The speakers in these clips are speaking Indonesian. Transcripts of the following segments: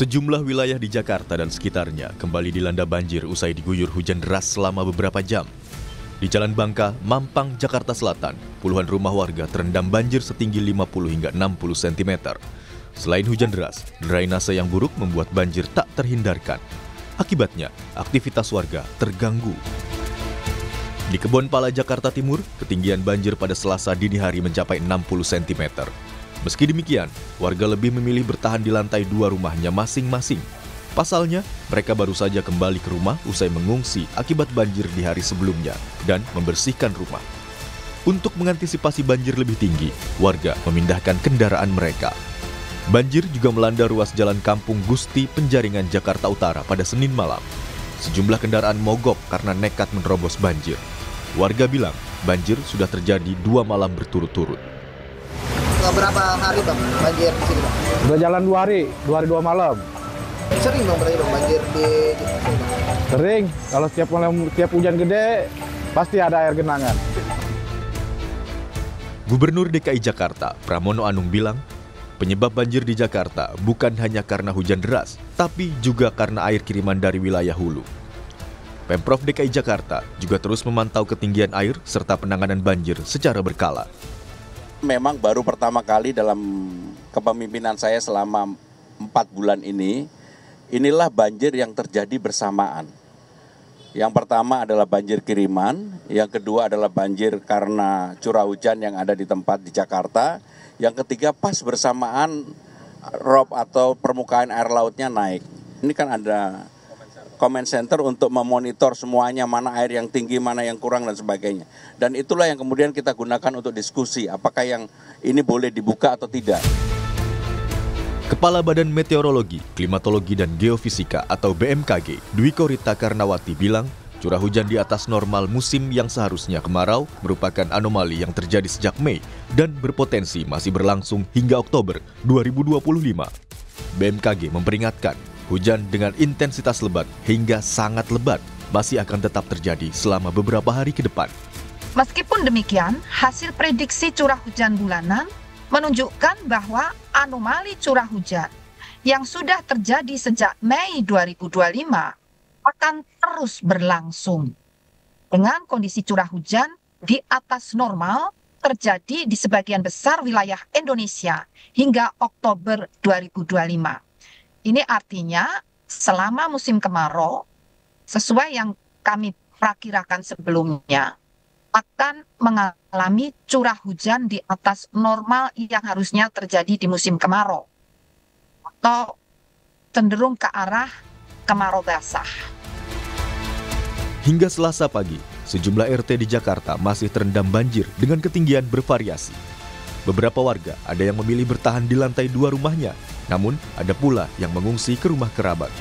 Sejumlah wilayah di Jakarta dan sekitarnya kembali dilanda banjir usai diguyur hujan deras selama beberapa jam. Di Jalan Bangka, Mampang, Jakarta Selatan, puluhan rumah warga terendam banjir setinggi 50 hingga 60 cm. Selain hujan deras, drainase yang buruk membuat banjir tak terhindarkan. Akibatnya, aktivitas warga terganggu. Di Kebon Pala, Jakarta Timur, ketinggian banjir pada Selasa dini hari mencapai 60 cm. Meski demikian, warga lebih memilih bertahan di lantai 2 rumahnya masing-masing. Pasalnya, mereka baru saja kembali ke rumah usai mengungsi akibat banjir di hari sebelumnya dan membersihkan rumah. Untuk mengantisipasi banjir lebih tinggi, warga memindahkan kendaraan mereka. Banjir juga melanda ruas Jalan Kampung Gusti, Penjaringan, Jakarta Utara pada Senin malam. Sejumlah kendaraan mogok karena nekat menerobos banjir. Warga bilang banjir sudah terjadi 2 malam berturut-turut. Berapa hari bang banjir di sini bang? Udah jalan 2 hari 2 malam. Sering bang berarti bang banjir di sini bang? Sering, kalau setiap hujan gede pasti ada air genangan. Gubernur DKI Jakarta, Pramono Anung bilang, penyebab banjir di Jakarta bukan hanya karena hujan deras, tapi juga karena air kiriman dari wilayah hulu. Pemprov DKI Jakarta juga terus memantau ketinggian air serta penanganan banjir secara berkala. Memang baru pertama kali dalam kepemimpinan saya selama 4 bulan ini, inilah banjir yang terjadi bersamaan. Yang pertama adalah banjir kiriman, yang kedua adalah banjir karena curah hujan yang ada di tempat di Jakarta, yang ketiga pas bersamaan rob atau permukaan air lautnya naik. Ini kan ada comment center untuk memonitor semuanya, mana air yang tinggi, mana yang kurang dan sebagainya. Dan itulah yang kemudian kita gunakan untuk diskusi, apakah yang ini boleh dibuka atau tidak. Kepala Badan Meteorologi, Klimatologi dan Geofisika atau BMKG, Dwi Korita Karnawati bilang, curah hujan di atas normal musim yang seharusnya kemarau merupakan anomali yang terjadi sejak Mei dan berpotensi masih berlangsung hingga Oktober 2025. BMKG memperingatkan, hujan dengan intensitas lebat hingga sangat lebat masih akan tetap terjadi selama beberapa hari ke depan. Meskipun demikian, hasil prediksi curah hujan bulanan menunjukkan bahwa anomali curah hujan yang sudah terjadi sejak Mei 2025 akan terus berlangsung. Dengan kondisi curah hujan di atas normal terjadi di sebagian besar wilayah Indonesia hingga Oktober 2025. Ini artinya selama musim kemarau, sesuai yang kami prakirakan sebelumnya, akan mengalami curah hujan di atas normal yang harusnya terjadi di musim kemarau, atau cenderung ke arah kemarau basah. Hingga Selasa pagi, sejumlah RT di Jakarta masih terendam banjir dengan ketinggian bervariasi. Beberapa warga ada yang memilih bertahan di lantai 2 rumahnya, namun ada pula yang mengungsi ke rumah kerabat.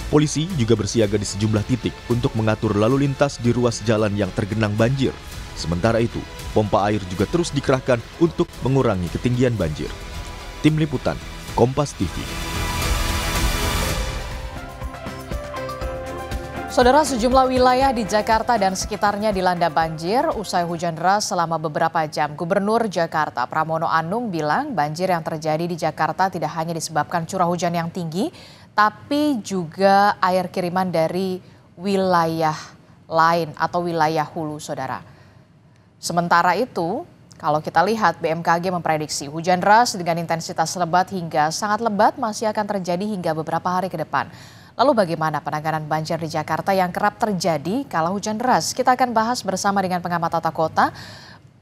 Polisi juga bersiaga di sejumlah titik untuk mengatur lalu lintas di ruas jalan yang tergenang banjir. Sementara itu, pompa air juga terus dikerahkan untuk mengurangi ketinggian banjir. Tim Liputan, Kompas TV. Saudara, sejumlah wilayah di Jakarta dan sekitarnya dilanda banjir usai hujan deras selama beberapa jam. Gubernur Jakarta Pramono Anung bilang banjir yang terjadi di Jakarta tidak hanya disebabkan curah hujan yang tinggi, tapi juga air kiriman dari wilayah lain atau wilayah hulu, saudara. Sementara itu, kalau kita lihat BMKG memprediksi hujan deras dengan intensitas lebat hingga sangat lebat masih akan terjadi hingga beberapa hari ke depan. Lalu bagaimana penanganan banjir di Jakarta yang kerap terjadi kala hujan deras? Kita akan bahas bersama dengan pengamat tata kota,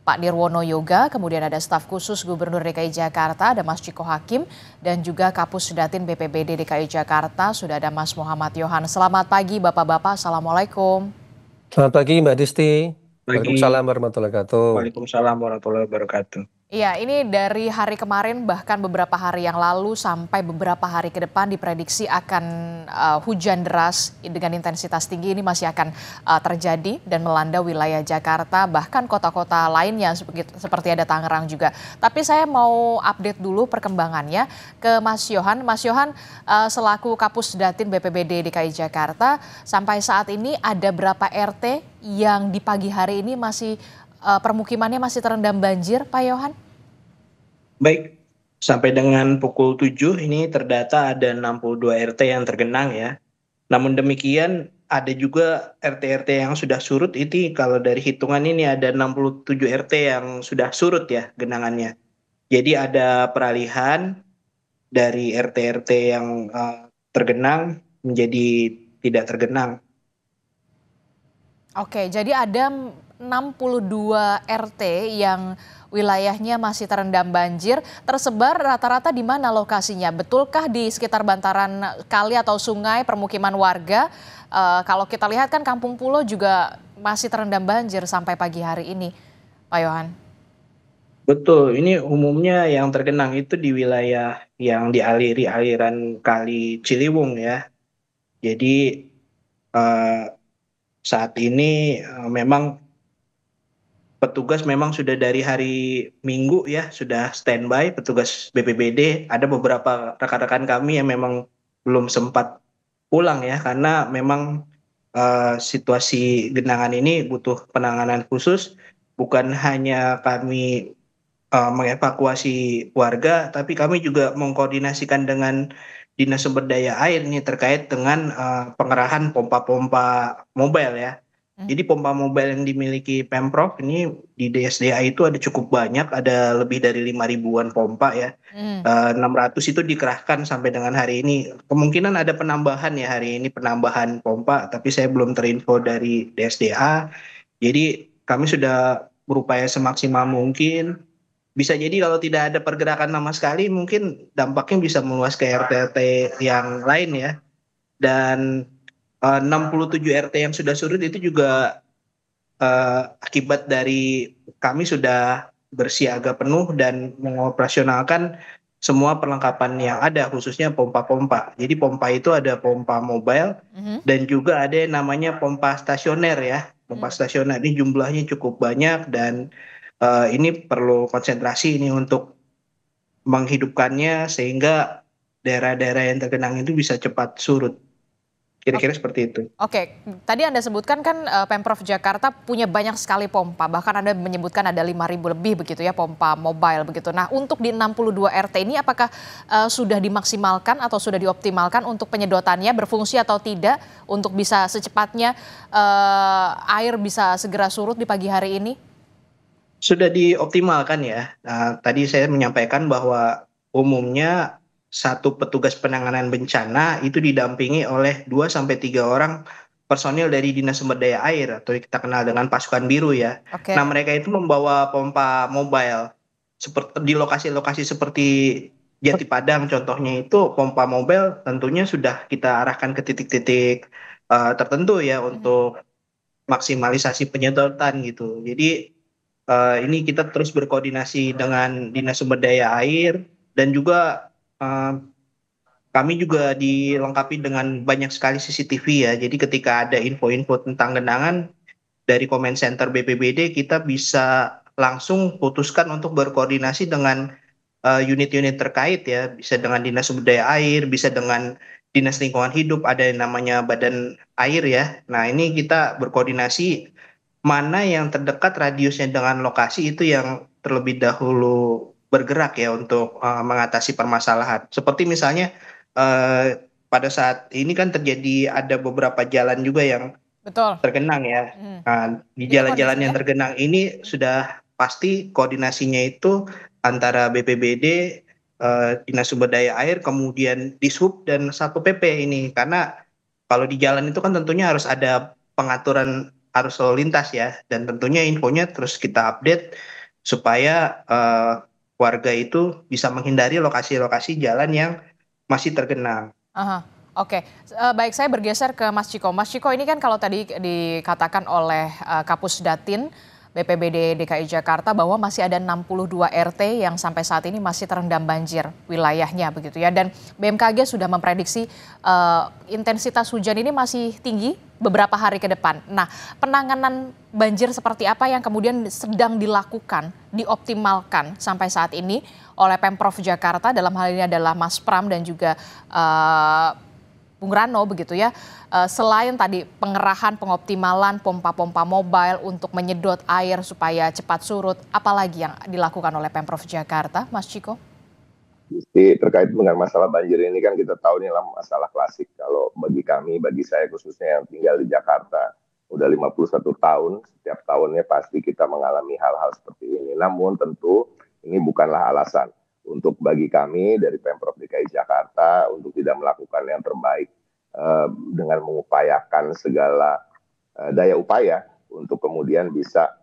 Pak Nirwono Yoga, kemudian ada staf khusus Gubernur DKI Jakarta, ada Mas Ciko Hakim, dan juga Kapus Datin BPBD DKI Jakarta, sudah ada Mas Muhammad Yohan. Selamat pagi Bapak-Bapak, Assalamualaikum. Selamat pagi Mbak Disti. Pagi. Waalaikumsalam warahmatullahi wabarakatuh. Waalaikumsalam warahmatullahi wabarakatuh. Iya, ini dari hari kemarin bahkan beberapa hari yang lalu sampai beberapa hari ke depan diprediksi akan hujan deras dengan intensitas tinggi ini masih akan terjadi dan melanda wilayah Jakarta, bahkan kota-kota lainnya seperti ada Tangerang juga. Tapi saya mau update dulu perkembangannya ke Mas Yohan. Mas Yohan, selaku Kapus Datin BPBD DKI Jakarta, sampai saat ini ada berapa RT yang di pagi hari ini masih permukimannya masih terendam banjir, Pak Yohan? Baik, Sampai dengan pukul 7 ini terdata ada 62 RT yang tergenang ya. Namun demikian ada juga RT-RT yang sudah surut, itu kalau dari hitungan ini ada 67 RT yang sudah surut ya genangannya. Jadi ada peralihan dari RT-RT yang tergenang menjadi tidak tergenang. Oke, jadi ada 62 RT yang wilayahnya masih terendam banjir, tersebar rata-rata di mana lokasinya? Betulkah di sekitar bantaran kali atau sungai permukiman warga? Kalau kita lihat kan Kampung Pulo juga masih terendam banjir sampai pagi hari ini, Pak Yohan. Betul, ini umumnya yang tergenang itu di wilayah yang dialiri aliran Kali Ciliwung ya. Jadi eh, saat ini memang petugas memang sudah dari hari Minggu ya sudah standby, petugas BPBD. Ada beberapa rekan-rekan kami yang memang belum sempat pulang ya karena memang situasi genangan ini butuh penanganan khusus. Bukan hanya kami mengevakuasi warga, tapi kami juga mengkoordinasikan dengan Dinas Sumber Daya Air ini terkait dengan pengerahan pompa-pompa mobile ya. Jadi pompa mobile yang dimiliki Pemprov ini di DSDA itu ada cukup banyak, ada lebih dari 5 ribuan pompa ya. 600 itu dikerahkan sampai dengan hari ini. Kemungkinan ada penambahan ya hari ini, penambahan pompa, tapi saya belum terinfo dari DSDA. Jadi kami sudah berupaya semaksimal mungkin. Bisa jadi kalau tidak ada pergerakan sama sekali mungkin dampaknya bisa meluas ke RT-RT yang lain ya. Dan 67 RT yang sudah surut itu juga akibat dari kami sudah bersiaga penuh dan mengoperasionalkan semua perlengkapan yang ada, khususnya pompa-pompa. Jadi pompa itu ada pompa mobile dan juga ada yang namanya pompa stasioner ya. Pompa stasioner ini jumlahnya cukup banyak dan ini perlu konsentrasi ini untuk menghidupkannya sehingga daerah-daerah yang tergenang itu bisa cepat surut. Kira-kira seperti itu. Oke, tadi Anda sebutkan kan Pemprov Jakarta punya banyak sekali pompa, bahkan Anda menyebutkan ada 5.000 lebih begitu ya pompa mobile begitu. Nah, untuk di 62 RT ini apakah sudah dimaksimalkan atau sudah dioptimalkan untuk penyedotannya berfungsi atau tidak untuk bisa secepatnya air bisa segera surut di pagi hari ini? Sudah dioptimalkan ya. Nah, tadi saya menyampaikan bahwa umumnya satu petugas penanganan bencana itu didampingi oleh 2 sampai 3 orang personil dari Dinas Sumber Daya Air atau kita kenal dengan pasukan biru ya. Oke. Nah, mereka itu membawa pompa mobile seperti di lokasi-lokasi seperti Jati Padang contohnya, itu pompa mobile tentunya sudah kita arahkan ke titik-titik tertentu ya untuk maksimalisasi penyedotan gitu. Jadi ini kita terus berkoordinasi dengan Dinas Sumber Daya Air dan juga kami juga dilengkapi dengan banyak sekali CCTV ya. Jadi ketika ada info-info tentang genangan dari Comment Center BPBD, kita bisa langsung putuskan untuk berkoordinasi dengan unit-unit terkait ya. Bisa dengan Dinas Sumber Daya Air, bisa dengan Dinas Lingkungan Hidup, ada yang namanya Badan Air ya. Nah, ini kita berkoordinasi mana yang terdekat radiusnya dengan lokasi itu yang terlebih dahulu bergerak ya untuk mengatasi permasalahan. Seperti misalnya pada saat ini kan terjadi ada beberapa jalan juga yang Betul. tergenang ya. Nah, di jalan-jalan yang tergenang ini sudah pasti koordinasinya itu antara BPBD, Dinas Sumber Daya Air, kemudian Dishub dan Satpol PP ini. Karena kalau di jalan itu kan tentunya harus ada pengaturan arus lalu lintas ya, dan tentunya infonya terus kita update supaya warga itu bisa menghindari lokasi-lokasi jalan yang masih tergenang. Oke, baik, saya bergeser ke Mas Ciko. Mas Ciko, ini kan kalau tadi dikatakan oleh Kapus Datin BPBD DKI Jakarta bahwa masih ada 62 RT yang sampai saat ini masih terendam banjir wilayahnya begitu ya. Dan BMKG sudah memprediksi intensitas hujan ini masih tinggi beberapa hari ke depan. Nah, penanganan banjir seperti apa yang kemudian sedang dilakukan, dioptimalkan sampai saat ini oleh Pemprov Jakarta, dalam hal ini adalah Mas Pram dan juga Bung Rano begitu ya. Selain tadi pengerahan, pengoptimalan pompa-pompa mobile untuk menyedot air supaya cepat surut, apalagi yang dilakukan oleh Pemprov Jakarta, Mas Ciko? Jadi terkait dengan masalah banjir ini kan kita tahu ini adalah masalah klasik. Kalau bagi kami, bagi saya khususnya yang tinggal di Jakarta, udah 51 tahun, setiap tahunnya pasti kita mengalami hal-hal seperti ini. Namun tentu ini bukanlah alasan untuk bagi kami dari Pemprov DKI Jakarta untuk tidak melakukan yang terbaik dengan mengupayakan segala daya upaya untuk kemudian bisa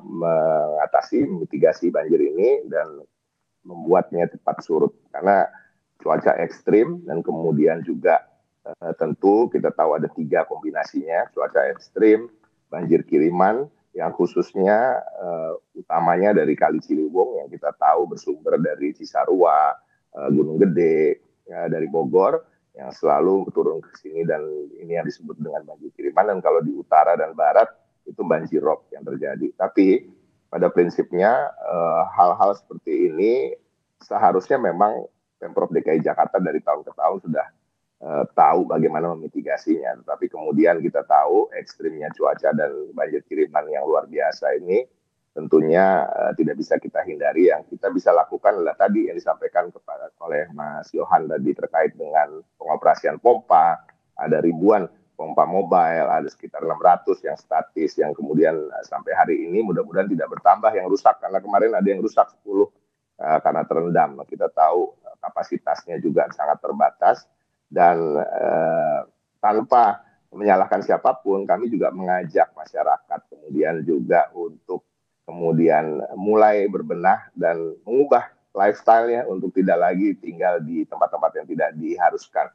mengatasi, mitigasi banjir ini dan membuatnya cepat surut karena cuaca ekstrim dan kemudian juga tentu kita tahu ada 3 kombinasinya, cuaca ekstrim, banjir kiriman yang khususnya utamanya dari Kali Ciliwung yang kita tahu bersumber dari Cisarua, Gunung Gede, ya, dari Bogor yang selalu turun ke sini dan ini yang disebut dengan banjir kiriman, dan kalau di utara dan barat itu banjir rob yang terjadi. Tapi pada prinsipnya hal-hal seperti ini seharusnya memang Pemprov DKI Jakarta dari tahun ke tahun sudah tahu bagaimana memitigasinya. Tapi kemudian kita tahu ekstrimnya cuaca dan banjir kiriman yang luar biasa ini tentunya tidak bisa kita hindari. Yang kita bisa lakukan adalah tadi yang disampaikan oleh Mas Yohan tadi terkait dengan pengoperasian pompa, ada ribuan pompa mobile, ada sekitar 600 yang statis, yang kemudian sampai hari ini mudah-mudahan tidak bertambah yang rusak, karena kemarin ada yang rusak 10 karena terendam. Kita tahu kapasitasnya juga sangat terbatas, dan tanpa menyalahkan siapapun, kami juga mengajak masyarakat kemudian juga untuk kemudian mulai berbenah dan mengubah lifestyle-nya untuk tidak lagi tinggal di tempat-tempat yang tidak diharuskan,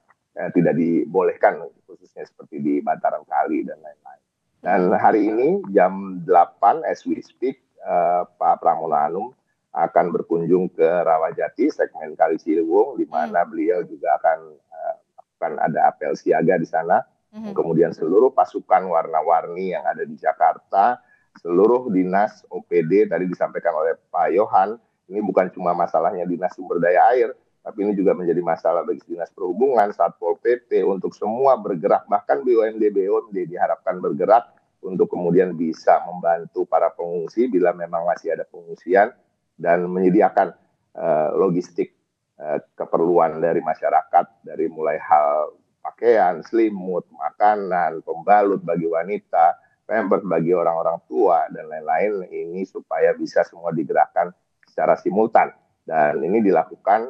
tidak dibolehkan, khususnya seperti di bantaran kali dan lain-lain. Dan hari ini jam 8 as we speak, Pak Pramono Anung akan berkunjung ke Rawajati, segmen Kali Ciliwung, di mana beliau juga akan ada apel siaga di sana. Kemudian seluruh pasukan warna-warni yang ada di Jakarta, seluruh dinas OPD tadi disampaikan oleh Pak Yohan, ini bukan cuma masalahnya dinas sumber daya air, tapi ini juga menjadi masalah bagi dinas perhubungan, Satpol PP, untuk semua bergerak, bahkan BUMD diharapkan bergerak untuk kemudian bisa membantu para pengungsi bila memang masih ada pengungsian, dan menyediakan logistik keperluan dari masyarakat, dari mulai hal pakaian, selimut, makanan, pembalut bagi wanita, pampers bagi orang-orang tua, dan lain-lain, ini supaya bisa semua digerakkan secara simultan. Dan ini dilakukan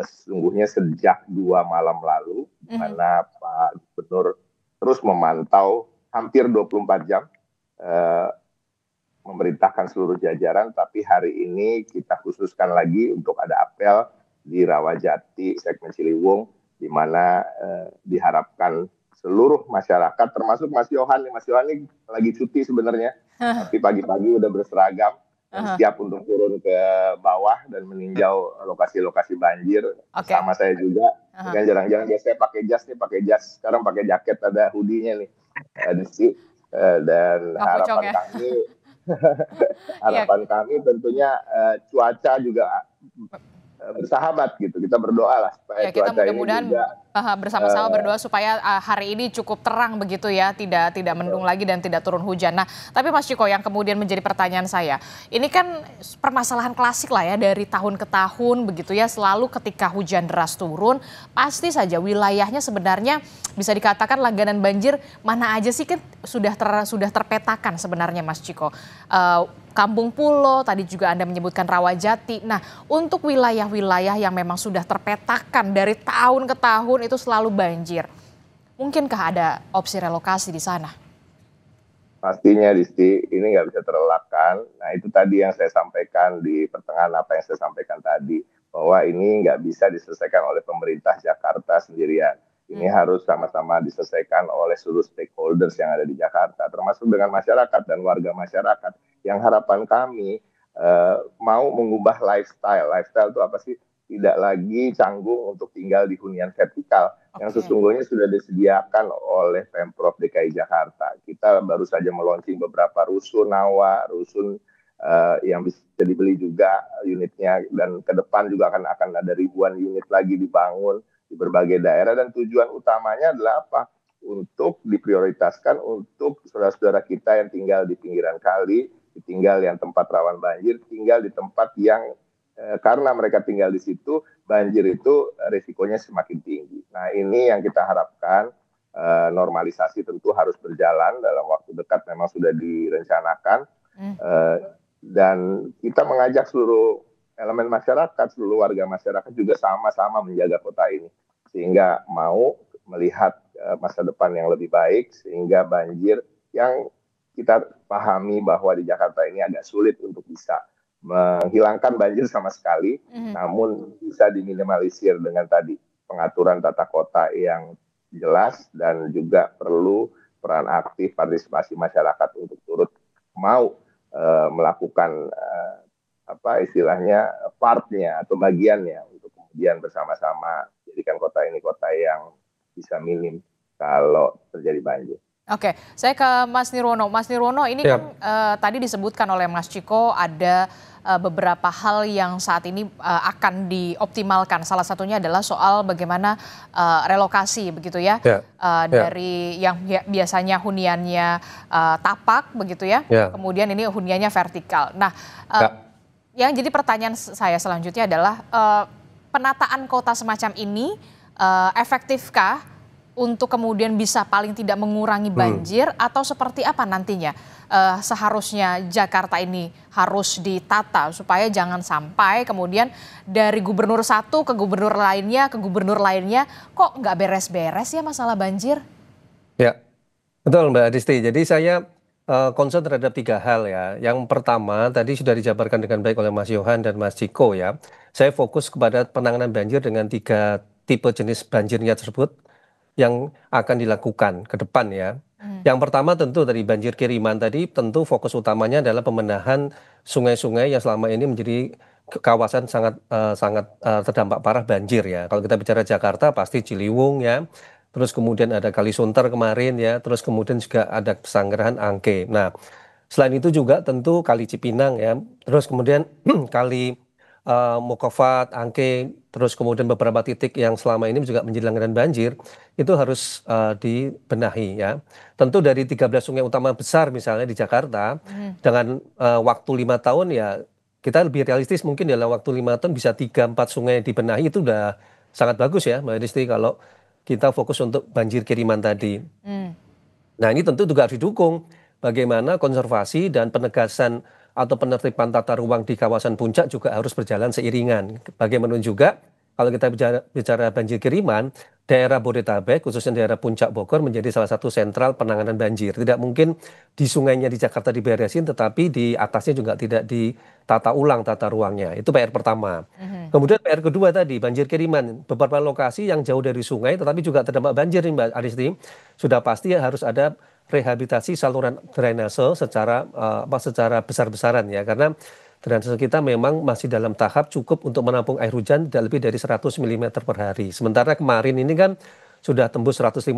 sesungguhnya sejak 2 malam lalu, di mana Pak Gubernur terus memantau hampir 24 jam, memerintahkan seluruh jajaran, tapi hari ini kita khususkan lagi untuk ada apel di Rawajati, segmen Ciliwung, di mana diharapkan seluruh masyarakat, termasuk Mas Yohan. Mas Yohan ini lagi cuti sebenarnya, tapi pagi-pagi udah berseragam, dan siap untuk turun ke bawah dan meninjau lokasi-lokasi banjir. Sama saya juga, kan jarang-jarang biasanya pakai jas, sekarang pakai jaket, ada hoodie-nya nih. Dan harapan kami, kami tentunya cuaca juga bersahabat gitu. Kita berdoa lah supaya kita cuaca mudah-mudahan ini juga bersama-sama berdoa supaya hari ini cukup terang begitu ya, tidak mendung lagi dan tidak turun hujan. Nah, tapi Mas Ciko, yang kemudian menjadi pertanyaan saya, ini kan permasalahan klasik lah ya, dari tahun ke tahun begitu ya, selalu ketika hujan deras turun, pasti saja wilayahnya sebenarnya bisa dikatakan langganan banjir mana aja sih, kan sudah terpetakan sebenarnya Mas Ciko. Kampung Pulo, tadi juga Anda menyebutkan Rawajati. Nah, untuk wilayah-wilayah yang memang sudah terpetakan dari tahun ke tahun itu selalu banjir, mungkinkah ada opsi relokasi di sana? Pastinya, Disti, ini nggak bisa terelakkan. Nah, itu tadi yang saya sampaikan di pertengahan apa yang saya sampaikan tadi, bahwa ini nggak bisa diselesaikan oleh pemerintah Jakarta sendirian. Ini harus sama-sama diselesaikan oleh seluruh stakeholders yang ada di Jakarta, termasuk dengan masyarakat dan warga masyarakat. Yang harapan kami mau mengubah lifestyle. Lifestyle itu apa sih? Tidak lagi canggung untuk tinggal di hunian vertikal yang sesungguhnya sudah disediakan oleh Pemprov DKI Jakarta. Kita baru saja meluncing beberapa rusun Nawa, rusun yang bisa dibeli juga unitnya, dan ke depan juga akan ada ribuan unit lagi dibangun di berbagai daerah, dan tujuan utamanya adalah apa? Untuk diprioritaskan untuk saudara-saudara kita yang tinggal di pinggiran kali, tinggal yang tempat rawan banjir, tinggal di tempat yang karena mereka tinggal di situ, banjir itu risikonya semakin tinggi. Nah, ini yang kita harapkan, normalisasi tentu harus berjalan dalam waktu dekat, memang sudah direncanakan. Dan kita mengajak seluruh elemen masyarakat, seluruh warga masyarakat juga sama-sama menjaga kota ini, sehingga mau melihat masa depan yang lebih baik, sehingga banjir yang kita pahami bahwa di Jakarta ini agak sulit untuk bisa menghilangkan banjir sama sekali, namun bisa diminimalisir dengan tadi pengaturan tata kota yang jelas, dan juga perlu peran aktif partisipasi masyarakat untuk turut mau melakukan istilahnya partnya atau bagiannya untuk kemudian bersama-sama jadikan kota ini kota yang bisa minim kalau terjadi banjir. Oke, saya ke Mas Nirwono. Mas Nirwono, ini kan tadi disebutkan oleh Mas Ciko ada beberapa hal yang saat ini akan dioptimalkan. Salah satunya adalah soal bagaimana relokasi begitu ya, dari yang biasanya huniannya tapak begitu ya, kemudian ini huniannya vertikal. Nah, yang jadi pertanyaan saya selanjutnya adalah penataan kota semacam ini efektifkah untuk kemudian bisa paling tidak mengurangi banjir atau seperti apa nantinya seharusnya Jakarta ini harus ditata supaya jangan sampai kemudian dari gubernur satu ke gubernur lainnya kok nggak beres-beres ya masalah banjir? Ya, betul Mbak Adisti. Jadi saya concern terhadap 3 hal ya. Yang pertama tadi sudah dijabarkan dengan baik oleh Mas Yohan dan Mas Ciko ya. Saya fokus kepada penanganan banjir dengan 3 tipe jenis banjirnya tersebut yang akan dilakukan ke depan ya. Yang pertama tentu dari banjir kiriman tadi, tentu fokus utamanya adalah pembenahan sungai-sungai yang selama ini menjadi kawasan sangat terdampak parah banjir ya. Kalau kita bicara Jakarta pasti Ciliwung ya, terus kemudian ada Kalisunter kemarin ya, terus kemudian juga ada Pesanggerahan, Angke. Nah, selain itu juga tentu Kali Cipinang ya, terus kemudian Kali Mokofat, Angke, terus kemudian beberapa titik yang selama ini juga menjadi langganan banjir, itu harus dibenahi ya. Tentu dari 13 sungai utama besar misalnya di Jakarta, dengan waktu 5 tahun ya, kita lebih realistis mungkin dalam waktu 5 tahun bisa 3-4 sungai dibenahi, itu udah sangat bagus ya Mbak Disti kalau kita fokus untuk banjir kiriman tadi. Nah ini tentu juga harus didukung bagaimana konservasi dan penegasan atau penertiban tata ruang di kawasan puncak juga harus berjalan seiringan. Bagaimana juga kalau kita bicara banjir kiriman, daerah Bodetabek khususnya daerah Puncak Bogor menjadi salah satu sentral penanganan banjir. Tidak mungkin di sungainya di Jakarta diberesin tetapi di atasnya juga tidak ditata ulang tata ruangnya. Itu PR pertama. Kemudian PR kedua tadi banjir kiriman, beberapa lokasi yang jauh dari sungai tetapi juga terdampak banjir nih Mbak Adisti. Sudah pasti harus ada rehabilitasi saluran drainase secara besar-besaran ya, karena drainase kita memang masih dalam tahap cukup untuk menampung air hujan tidak lebih dari 100 mm per hari. Sementara kemarin ini kan sudah tembus 150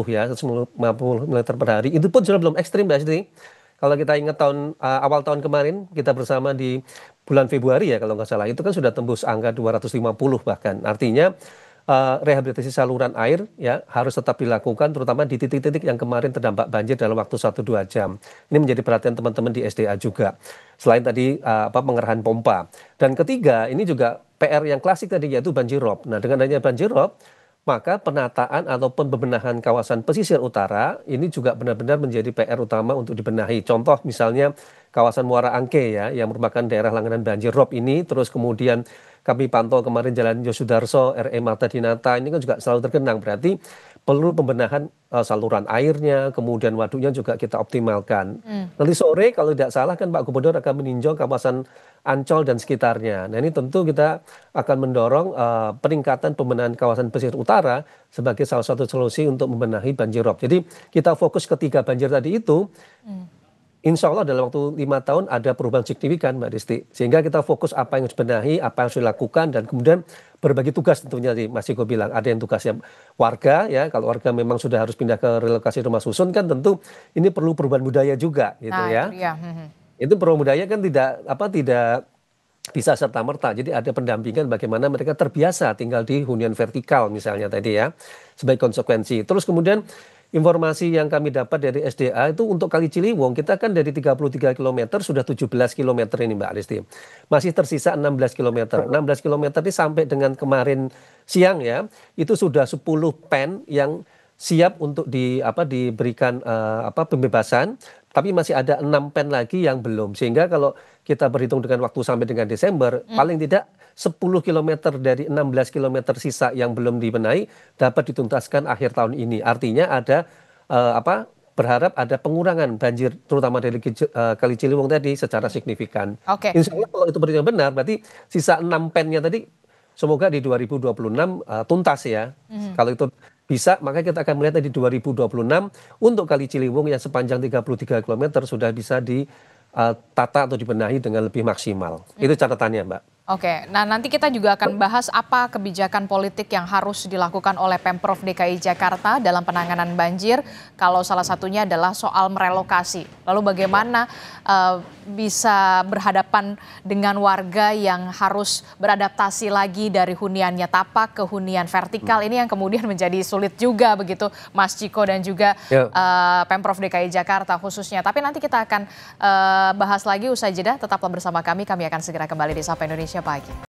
ya, 150 mm per hari. Itu pun sudah belum ekstrim Mbak Siti. Kalau kita ingat awal tahun kemarin kita bersama di bulan Februari ya kalau nggak salah, itu kan sudah tembus angka 250 bahkan. Artinya rehabilitasi saluran air ya harus tetap dilakukan terutama di titik-titik yang kemarin terdampak banjir dalam waktu 1-2 jam. Ini menjadi perhatian teman-teman di SDA juga. Selain tadi pengerahan pompa. Dan ketiga, ini juga PR yang klasik tadi yaitu banjir rob. Nah, dengan adanya banjir rob, maka penataan ataupun pembenahan kawasan pesisir utara ini juga benar-benar menjadi PR utama untuk dibenahi. Contoh misalnya kawasan Muara Angke ya yang merupakan daerah langganan banjir rob ini, terus kemudian kami pantau kemarin Jalan Yosudarso, RE Marta Dinata, ini kan juga selalu tergenang. Berarti perlu pembenahan saluran airnya, kemudian waduknya juga kita optimalkan. Nanti sore kalau tidak salah kan Pak Gubernur akan meninjau kawasan Ancol dan sekitarnya. Nah ini tentu kita akan mendorong peningkatan pembenahan kawasan pesisir utara sebagai salah satu solusi untuk membenahi banjir rob. Jadi kita fokus ketiga banjir tadi itu. Insya Allah dalam waktu 5 tahun ada perubahan signifikan Mbak Disti. Sehingga kita fokus apa yang harus dibenahi, apa yang harus dilakukan, dan kemudian berbagi tugas tentunya tadi Mas Ciko bilang. Ada yang tugasnya warga ya, kalau warga memang sudah harus pindah ke relokasi rumah susun kan tentu ini perlu perubahan budaya juga gitu ya. Itu perubahan budaya kan tidak bisa serta-merta. Jadi ada pendampingan bagaimana mereka terbiasa tinggal di hunian vertikal misalnya tadi ya. Sebagai konsekuensi. Terus kemudian informasi yang kami dapat dari SDA itu untuk Kali Ciliwung kita kan dari 33 km sudah 17 km ini Mbak Aristi. Masih tersisa 16 km. 16 km ini sampai dengan kemarin siang ya, itu sudah 10 pen yang siap untuk diberikan pembebasan, tapi masih ada 6 pen lagi yang belum. Sehingga kalau kita berhitung dengan waktu sampai dengan Desember, paling tidak 10 km dari 16 km sisa yang belum dibenahi dapat dituntaskan akhir tahun ini. Artinya ada berharap ada pengurangan banjir terutama dari Kali Ciliwung tadi secara signifikan. Insya Allah kalau itu benar, berarti sisa 6 pennya tadi semoga di 2026 tuntas ya. Kalau itu bisa, maka kita akan melihat di 2026 untuk Kali Ciliwung yang sepanjang 33 km sudah bisa ditata atau dibenahi dengan lebih maksimal. Itu catatannya, Mbak. Oke, nah nanti kita juga akan bahas apa kebijakan politik yang harus dilakukan oleh Pemprov DKI Jakarta dalam penanganan banjir, kalau salah satunya adalah soal merelokasi. Lalu bagaimana bisa berhadapan dengan warga yang harus beradaptasi lagi dari huniannya tapak ke hunian vertikal, ini yang kemudian menjadi sulit juga begitu Mas Ciko dan juga Pemprov DKI Jakarta khususnya. Tapi nanti kita akan bahas lagi usai jeda, tetaplah bersama kami akan segera kembali di Sapa Indonesia Pagi.